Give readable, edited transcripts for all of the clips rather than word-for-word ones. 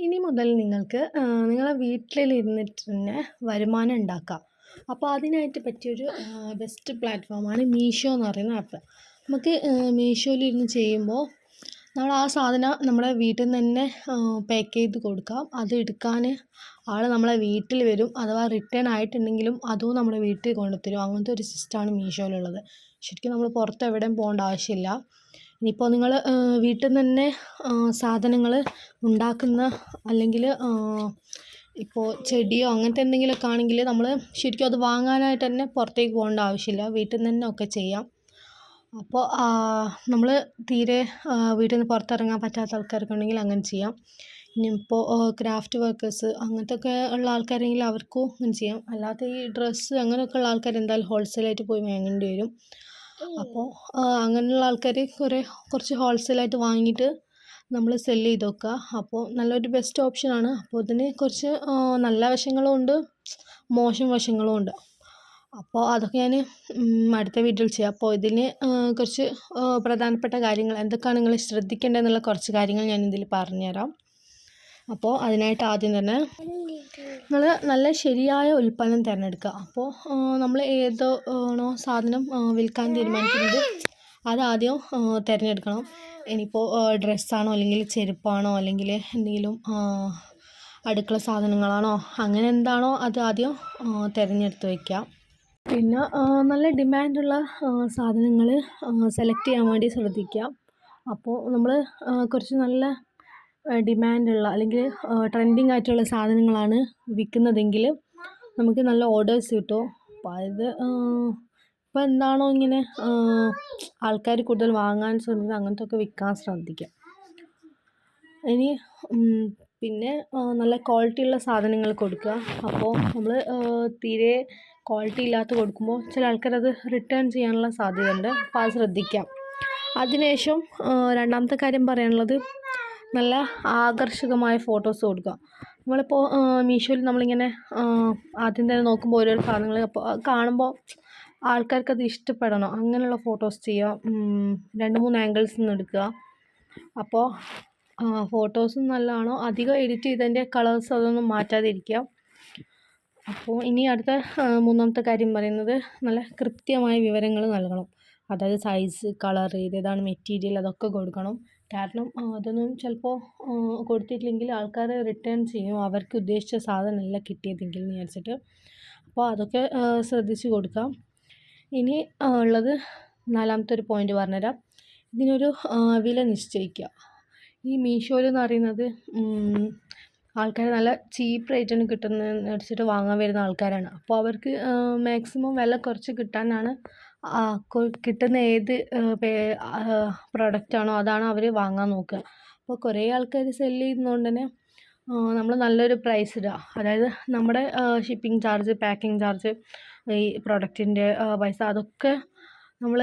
ഇനി മുതൽ നിങ്ങൾക്ക് നിങ്ങളെ വീട്ടിലിരുന്നിട്ട് തന്നെ വരുമാനം ഉണ്ടാക്കാം. അപ്പോൾ അതിനായിട്ട് പറ്റിയൊരു ബെസ്റ്റ് പ്ലാറ്റ്ഫോമാണ് മീഷോ എന്ന് പറയുന്ന ആപ്പ്. നമുക്ക് മീഷോയിലിരുന്ന് ചെയ്യുമ്പോൾ നമ്മൾ ആ സാധനം നമ്മുടെ വീട്ടിൽ നിന്ന് തന്നെ പാക്ക് ചെയ്ത് കൊടുക്കാം. അത് എടുക്കാൻ ആൾ നമ്മളെ വീട്ടിൽ വരും. അഥവാ റിട്ടേൺ ആയിട്ടുണ്ടെങ്കിലും അതും നമ്മുടെ വീട്ടിൽ കൊണ്ടുത്തരും. അങ്ങനത്തെ ഒരു സിസ്റ്റമാണ് മീഷോയിലുള്ളത്. ശരിക്കും നമ്മൾ പുറത്ത് എവിടെയും പോകേണ്ട ആവശ്യമില്ല. ഇനിയിപ്പോൾ നിങ്ങൾ വീട്ടിൽ നിന്ന് തന്നെ സാധനങ്ങൾ ഉണ്ടാക്കുന്ന അല്ലെങ്കിൽ ഇപ്പോൾ ചെടിയോ അങ്ങനത്തെ എന്തെങ്കിലുമൊക്കെ ആണെങ്കിൽ നമ്മൾ ശരിക്കും അത് വാങ്ങാനായിട്ട് തന്നെ പുറത്തേക്ക് പോകേണ്ട ആവശ്യമില്ല. വീട്ടിൽ നിന്ന് തന്നെ ഒക്കെ ചെയ്യാം. അപ്പോൾ നമ്മൾ തീരെ വീട്ടിൽ നിന്ന് പുറത്തിറങ്ങാൻ പറ്റാത്ത ആൾക്കാരൊക്കെ ഉണ്ടെങ്കിൽ അങ്ങനെ ചെയ്യാം. ഇനിയിപ്പോൾ ക്രാഫ്റ്റ് വർക്കേഴ്സ് അങ്ങനത്തെ ഒക്കെ ഉള്ള ആൾക്കാരെങ്കിൽ അവർക്കും അങ്ങനെ ചെയ്യാം. അല്ലാത്ത ഈ ഡ്രസ്സ് അങ്ങനെയൊക്കെ ഉള്ള ആൾക്കാർ എന്തായാലും ഹോൾസെയിലായിട്ട് പോയി വാങ്ങേണ്ടി വരും. അപ്പോൾ അങ്ങനെയുള്ള ആൾക്കാർ കുറച്ച് ഹോൾസെയിലായിട്ട് വാങ്ങിയിട്ട് നമ്മൾ സെല്ല് ചെയ്ത് വെക്കുക. അപ്പോൾ നല്ലൊരു ബെസ്റ്റ് ഓപ്ഷനാണ്. അപ്പോൾ ഇതിന് കുറച്ച് നല്ല വശങ്ങളും ഉണ്ട്, മോശം വശങ്ങളും ഉണ്ട്. അപ്പോൾ അതൊക്കെ ഞാൻ അടുത്ത വീഡിയോയിൽ ചെയ്യാം. അപ്പോൾ ഇതിന് കുറച്ച് പ്രധാനപ്പെട്ട കാര്യങ്ങൾ എന്തൊക്കെയാണ് നിങ്ങൾ ശ്രദ്ധിക്കേണ്ടതെന്നുള്ള കുറച്ച് കാര്യങ്ങൾ ഞാൻ ഇതിൽ പറഞ്ഞുതരാം. അപ്പോൾ അതിനായിട്ട് ആദ്യം തന്നെ നിങ്ങൾ നല്ല ശരിയായ ഉൽപ്പന്നം തിരഞ്ഞെടുക്കുക. അപ്പോൾ നമ്മൾ ഏതാണോ സാധനം വിൽക്കാൻ തീരുമാനിക്കുന്നത് അതാദ്യം തിരഞ്ഞെടുക്കണം. ഇനിയിപ്പോൾ ഡ്രസ്സാണോ അല്ലെങ്കിൽ ചെരുപ്പാണോ അല്ലെങ്കിൽ എന്തെങ്കിലും അടുക്കള സാധനങ്ങളാണോ അങ്ങനെ എന്താണോ അത് ആദ്യം തിരഞ്ഞെടുത്ത് വയ്ക്കുക. പിന്നെ നല്ല ഡിമാൻഡുള്ള സാധനങ്ങൾ സെലക്ട് ചെയ്യാൻ വേണ്ടി ശ്രദ്ധിക്കുക. അപ്പോൾ നമ്മൾ കുറച്ച് നല്ല ഡിമാൻഡുള്ള അല്ലെങ്കിൽ ട്രെൻഡിങ് ആയിട്ടുള്ള സാധനങ്ങളാണ് വിൽക്കുന്നതെങ്കിൽ നമുക്ക് നല്ല ഓർഡേഴ്സ് കിട്ടും. അപ്പോൾ അത് ഇപ്പോൾ എന്താണോ ഇങ്ങനെ ആൾക്കാർ കൂടുതൽ വാങ്ങാൻ ശ്രമിക്കുന്നത് അങ്ങനത്തെ ഒക്കെ വിൽക്കാൻ ശ്രദ്ധിക്കുക. ഇനി പിന്നെ നല്ല ക്വാളിറ്റി ഉള്ള സാധനങ്ങൾ കൊടുക്കുക. അപ്പോൾ നമ്മൾ തീരെ ക്വാളിറ്റി ഇല്ലാത്ത കൊടുക്കുമ്പോൾ ചില ആൾക്കാരത് റിട്ടേൺ ചെയ്യാനുള്ള സാധ്യതയുണ്ട്. അപ്പോൾ അത് ശ്രദ്ധിക്കാം. അതിനുശേഷം രണ്ടാമത്തെ കാര്യം പറയാനുള്ളത് നല്ല ആകർഷകമായ ഫോട്ടോസ് കൊടുക്കുക. നമ്മളിപ്പോൾ മീഷോയിൽ നമ്മളിങ്ങനെ ആദ്യം തന്നെ നോക്കുമ്പോൾ ഓരോ സാധനങ്ങൾ അപ്പോൾ കാണുമ്പോൾ ആൾക്കാർക്കത് ഇഷ്ടപ്പെടണം അങ്ങനെയുള്ള ഫോട്ടോസ് ചെയ്യുക. 2-3 ആംഗിൾസിൽ നിന്ന് എടുക്കുക. അപ്പോൾ ഫോട്ടോസും നല്ലതാണോ അധികം എഡിറ്റ് ചെയ്തതിൻ്റെ കളേഴ്സ് അതൊന്നും മാറ്റാതിരിക്കുക. അപ്പോൾ ഇനി അടുത്ത മൂന്നാമത്തെ കാര്യം പറയുന്നത് നല്ല കൃത്യമായ വിവരങ്ങൾ നൽകണം. അതായത് സൈസ്, കളർ, ഏതാണ് മെറ്റീരിയൽ അതൊക്കെ കൊടുക്കണം. കാരണം അതൊന്നും ചിലപ്പോൾ കൊടുത്തിട്ടില്ലെങ്കിൽ ആൾക്കാർ റിട്ടേൺ ചെയ്യും. അവർക്ക് ഉദ്ദേശിച്ച സാധനമല്ല കിട്ടിയതെങ്കിൽ എന്ന് വിചാരിച്ചിട്ട്. അപ്പോൾ അതൊക്കെ ശ്രദ്ധിച്ച് കൊടുക്കാം. ഇനി ഉള്ളത് നാലാമത്തെ ഒരു പോയിന്റ് പറഞ്ഞുതരാം. ഇതിനൊരു വില നിശ്ചയിക്കുക. ഈ മീഷോയിൽ എന്ന് പറയുന്നത് ആൾക്കാർ നല്ല ചീപ്പ് റേറ്റിന് കിട്ടുന്നതെന്ന് വെച്ചിട്ട് വാങ്ങാൻ വരുന്ന ആൾക്കാരാണ്. അപ്പോൾ അവർക്ക് മാക്സിമം വില കുറച്ച് കിട്ടാനാണ് കിട്ടുന്ന ഏത് പ്രൊഡക്റ്റാണോ അതാണ് അവർ വാങ്ങാൻ നോക്കുക. അപ്പോൾ കുറേ ആൾക്കാർ സെല്ല് ചെയ്യുന്നതുകൊണ്ട് തന്നെ നമ്മൾ നല്ലൊരു പ്രൈസ് ഇടുക. അതായത് നമ്മുടെ ഷിപ്പിംഗ് ചാർജ്, പാക്കിംഗ് ചാർജ്, ഈ പ്രൊഡക്റ്റിൻ്റെ പൈസ അതൊക്കെ നമ്മൾ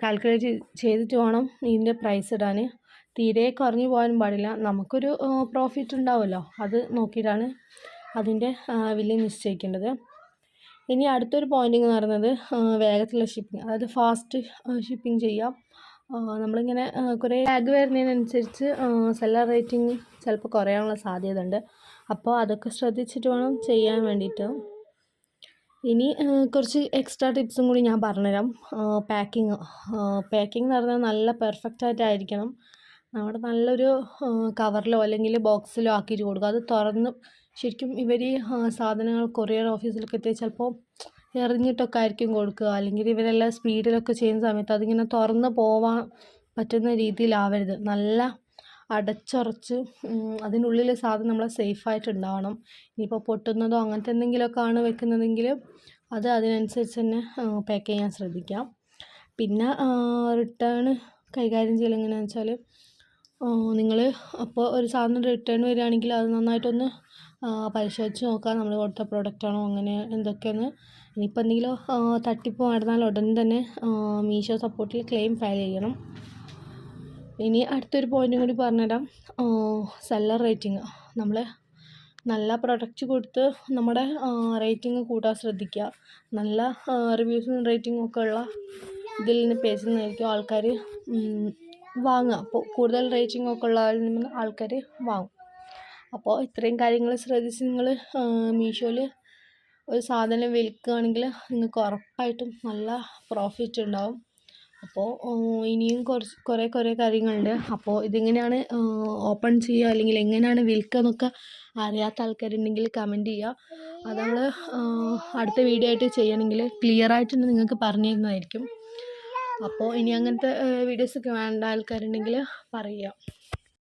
കാൽക്കുലേറ്റ് ചെയ്തിട്ട് വേണം ഇതിൻ്റെ പ്രൈസ് ഇടാൻ. തീരെ കുറഞ്ഞു പോകാനും പാടില്ല. നമുക്കൊരു പ്രോഫിറ്റ് ഉണ്ടാവുമല്ലോ, അത് നോക്കിയിട്ടാണ് അതിൻ്റെ വില നിശ്ചയിക്കേണ്ടത്. ഇനി അടുത്തൊരു പോയിൻ്റ് എന്ന് പറയുന്നത് വേഗത്തിലുള്ള ഷിപ്പിംഗ്, അതായത് ഫാസ്റ്റ് ഷിപ്പിംഗ് ചെയ്യാം. നമ്മളിങ്ങനെ കുറേ ടാഗ് വരുന്നതിനനുസരിച്ച് സെല്ലർ റേറ്റിംഗ് ചിലപ്പോൾ കുറയാനുള്ള സാധ്യത ഉണ്ട്. അപ്പോൾ അതൊക്കെ ശ്രദ്ധിച്ചിട്ട് വേണം ചെയ്യാൻ വേണ്ടിയിട്ട്. ഇനി കുറച്ച് എക്സ്ട്രാ ടിപ്സും കൂടി ഞാൻ പറഞ്ഞുതരാം. പാക്കിങ് എന്ന് പറഞ്ഞാൽ നല്ല പെർഫെക്റ്റ് ആയിട്ടായിരിക്കണം. നമ്മുടെ നല്ലൊരു കവറിലോ അല്ലെങ്കിൽ ബോക്സിലോ ആക്കിയിട്ട് കൊടുക്കുക. അത് തുറന്ന് ശരിക്കും ഇവർ സാധനങ്ങൾ കൊറിയർ ഓഫീസിലൊക്കെ എത്തി ചിലപ്പോൾ എറിഞ്ഞിട്ടൊക്കെ ആയിരിക്കും കൊടുക്കുക. അല്ലെങ്കിൽ ഇവരെല്ലാം സ്പീഡിലൊക്കെ ചെയ്യുന്ന സമയത്ത് അതിങ്ങനെ തുറന്ന് പോവാൻ പറ്റുന്ന രീതിയിലാവരുത്. നല്ല അടച്ചുറച്ച് അതിനുള്ളിൽ സാധനം നമ്മൾ സേഫായിട്ട് ഉണ്ടാവണം. ഇനിയിപ്പോൾ പൊട്ടുന്നതോ അങ്ങനത്തെ എന്തെങ്കിലുമൊക്കെ ആണ് വെക്കുന്നതെങ്കിൽ അത് അതിനനുസരിച്ച് തന്നെ പാക്ക് ചെയ്യാൻ ശ്രദ്ധിക്കാം. പിന്നെ റിട്ടേൺ കൈകാര്യം ചെയ്യൽ എങ്ങനെയാണെന്ന് വെച്ചാൽ നിങ്ങൾ അപ്പോൾ ഒരു സാധനം റിട്ടേൺ വരികയാണെങ്കിൽ അത് നന്നായിട്ടൊന്ന് പരിശോധിച്ച് നോക്കുക നമ്മൾ കൊടുത്ത പ്രൊഡക്റ്റാണോ അങ്ങനെ എന്തൊക്കെയെന്ന്. ഇനിയിപ്പോൾ എന്തെങ്കിലും തട്ടിപ്പ് നടന്നാൽ ഉടൻ തന്നെ മീഷോ സപ്പോർട്ടിൽ ക്ലെയിം ഫയൽ ചെയ്യണം. ഇനി അടുത്തൊരു പോയിന്റും കൂടി പറഞ്ഞുതരാം. സെല്ലർ റേറ്റിംഗ്, നമ്മൾ നല്ല പ്രൊഡക്റ്റ് കൊടുത്ത് നമ്മുടെ റേറ്റിംഗ് കൂട്ടാൻ ശ്രദ്ധിക്കുക. നല്ല റിവ്യൂസും റേറ്റിംഗും ഒക്കെ ഉള്ള ഇതിൽ നിന്ന് പേജിൽ നിന്നായിരിക്കും ആൾക്കാർ വാങ്ങുക. അപ്പോൾ കൂടുതൽ റേറ്റിംഗ് ഒക്കെ ഉള്ള ആൾക്കാർ വാങ്ങും. അപ്പോൾ ഇത്രയും കാര്യങ്ങൾ ശ്രദ്ധിച്ച് നിങ്ങൾ മീഷോയിൽ ഒരു സാധനം വിൽക്കുകയാണെങ്കിൽ നിങ്ങൾക്ക് ഉറപ്പായിട്ടും നല്ല പ്രോഫിറ്റ് ഉണ്ടാവും. അപ്പോൾ ഇനിയും കുറേ കാര്യങ്ങളുണ്ട്. അപ്പോൾ ഇതിങ്ങനെയാണ് ഓപ്പൺ ചെയ്യുക അല്ലെങ്കിൽ എങ്ങനെയാണ് വിൽക്കുക എന്നൊക്കെ അറിയാത്ത ആൾക്കാരുണ്ടെങ്കിൽ കമൻറ്റ് ചെയ്യുക. അത് നമ്മൾ അടുത്ത വീഡിയോ ആയിട്ട് ചെയ്യണമെങ്കിൽ ക്ലിയർ ആയിട്ട് നിങ്ങൾക്ക് പറഞ്ഞു തരുന്നതായിരിക്കും. അപ്പോൾ ഇനി അങ്ങനത്തെ വീഡിയോസൊക്കെ വേണ്ട ആൾക്കാരുണ്ടെങ്കിൽ പറയുക.